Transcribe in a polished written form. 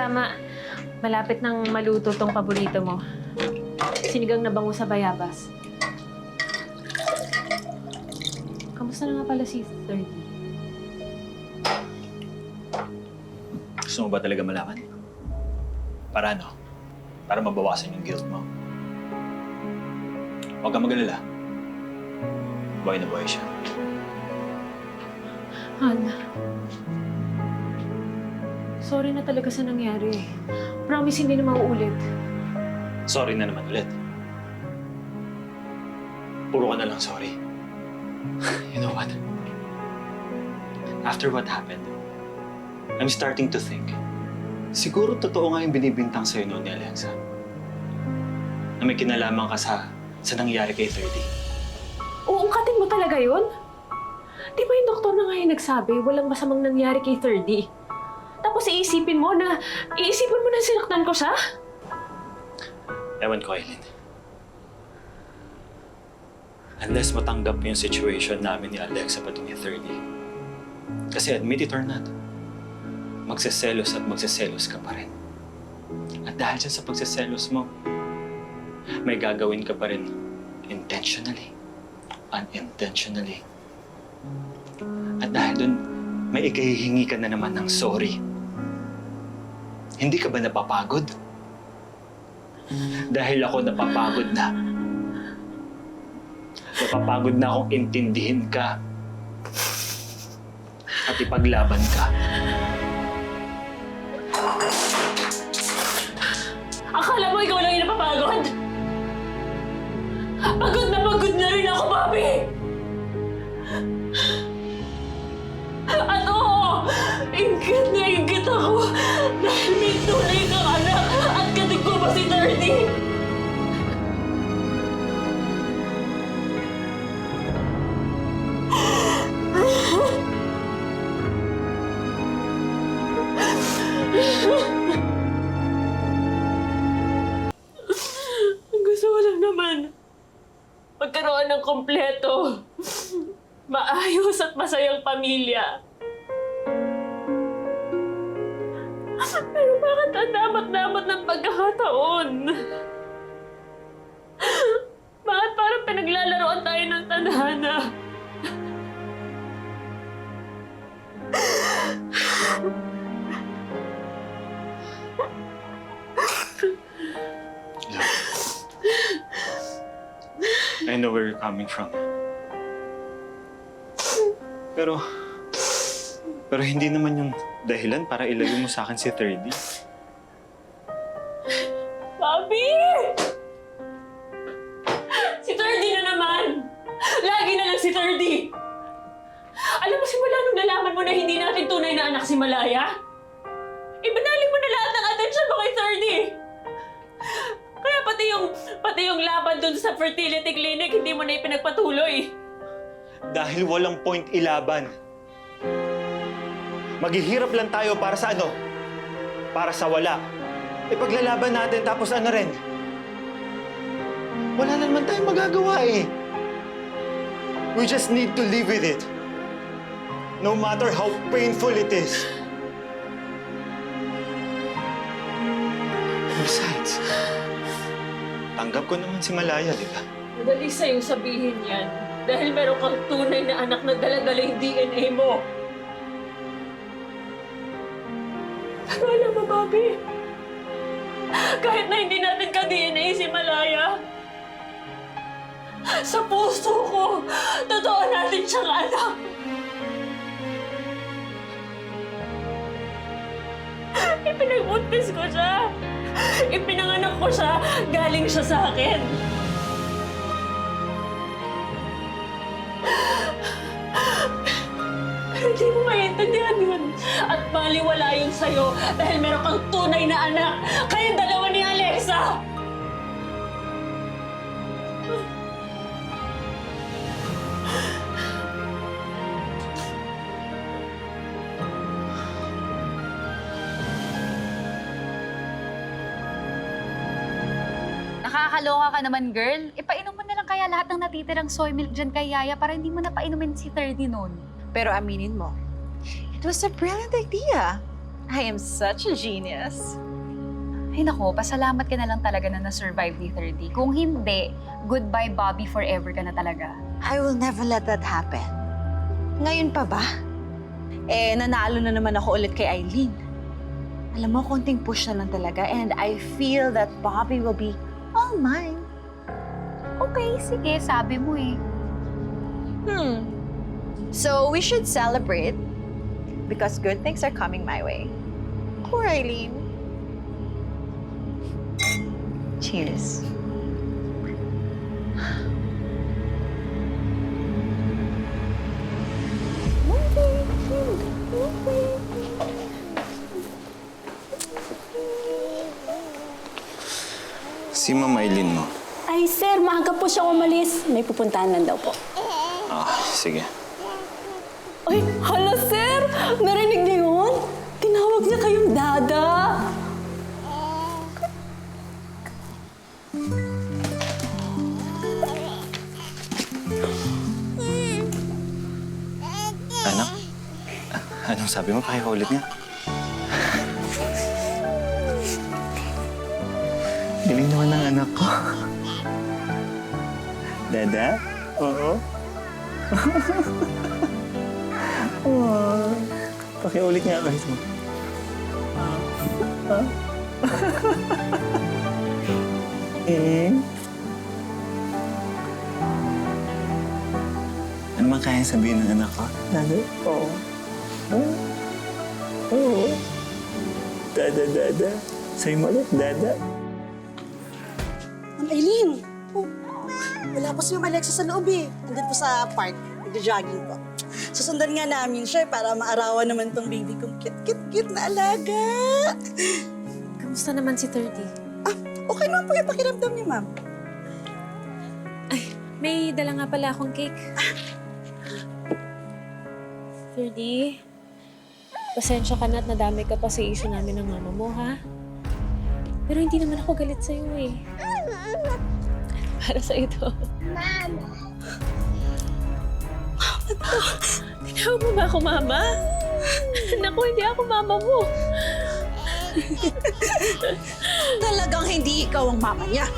tama. Malapit nang maluto tong paborito mo. Sinigang na bango sa bayabas. Kamusta na nga pala si 30? Gusto mo ba talaga malaman? Para ano? Para mabawasan yung guilt mo. Huwag kang mag-alala. Buhay na buhay siya. Han, sorry na talaga sa nangyari. Promise hindi na mauulit. Sorry na naman ulit. Puro ka na lang sorry. You know what? After what happened, I'm starting to think, siguro totoo nga yung binibintang sa'yo noon ni Alexa. Na may kinalaman ka sa nangyari kay 30. Uungkatin mo talaga yun? Di ba yung doktor na nga yung nagsabi, walang masamang nangyari kay 30? Tapos iisipin mo na sinaktan ko siya? Ewan ko, Aileen. Unless matanggap mo yung situation namin ni Alexa pati ni 30. Kasi admit it or not, magseselos at magseselos ka pa rin. At dahil dyan sa pagseselos mo, may gagawin ka pa rin intentionally, unintentionally. At dahil dun, may ikahihingi ka na naman ng sorry. Hindi ka ba napapagod? Dahil ako napapagod na. Napapagod na akong intindihin ka at ipaglaban ka. Akala mo ikaw lang yung napapagod? Pagod na rin ako, Bobby! At oo, ingit ako dahil may tunay kang anak at katig ko pa si 30. Gusto ko lang naman magkaroon ng kompleto, maayos at masayang pamilya. Pero bakit ang damat-damat ng pagkakataon? Bakit parang pinaglalaroan tayo ng tadhana? I know where you're coming from. Pero hindi naman yung dahilan para ilagay mo sa akin si 30. Bobby! Si 30 na naman! Lagi na lang si 30! Alam mo, simula nung nalaman mo na hindi natin tunay na anak si Malaya, ibinalik mo na lahat ng atensyon mo kay 30! Kaya pati yung laban dun sa fertility clinic, hindi mo na ipinagpatuloy. Dahil walang point ilaban. Maghihirap lang tayo para sa ano? Para sa wala. Ipaglalaban natin tapos ano rin? Wala na naman tayong magagawa eh. We just need to live with it. No matter how painful it is. Besides, tanggap ko naman si Malaya, di ba? Madali sa'yo sabihin yan dahil meron kang tunay na anak na dala-dala yung DNA mo. Pero alam mo, Bobby, kahit na hindi natin ka-DNA si Malaya, sa puso ko, totoo natin siyang anak. Ipinagbuntis ko siya. Ipinanganak ko siya. Galing siya sa akin. Pero hindi mo maintindihan yun. At baliwala yun sa'yo dahil meron kang tunay na anak. Kayong dalawa ni Alexa! Nakakaloka ka naman, girl. Ipainom mo na lang kaya lahat ng natitirang soy milk dyan kay Yaya para hindi mo na painumin si 30 noon. Pero aminin mo, it was a brilliant idea. I am such a genius. Ay nako, pasalamat ka na lang talaga na na-survive ni 30. Kung hindi, goodbye Bobby forever ka na talaga. I will never let that happen. Ngayon pa ba? Eh, nanalo na naman ako ulit kay Eileen. Alam mo, konting push na lang talaga and I feel that Bobby will be all mine. Okay, sige, sabi mo eh. So, we should celebrate because good things are coming my way. Poor Eileen. Cheers. Si Ma'am Eileen mo. Ay, sir, maaga po siya umalis. May pupuntahan lang daw po. Sige. Ay, hala, sir! Narinig niyo yun? Tinawag niya kayong dada. Anak? Anong sabi mo? Pakikulit niya. Galing naman ng anak ko. Dada? Oo. Oh. Pakiulit nga kahit mo. Ano man kaya sabihin ng anak ko? Dada? Oo. Oo. Dada, dada. Sa'yo mo ulit, dada. Ma'am Eileen! Oh, wala po si Ma'am Alexa sa loob eh. Nandun po sa park. Nag-jogging po. Susundan nga namin siya para maarawan naman tong baby kong cute na alaga. Kamusta naman si 30? Okay naman po yung pakiramdam niya, ma'am. May dala nga pala akong cake. 30, pasensya ka na at nadamay ka pa sa issue namin ng mama mo, ha? Pero hindi naman ako galit sa'yo eh. Para sa'yo to. Mama! Tinawag mo ba ako mama? Naku, hindi ako mama mo. Talagang hindi ikaw ang mama niya.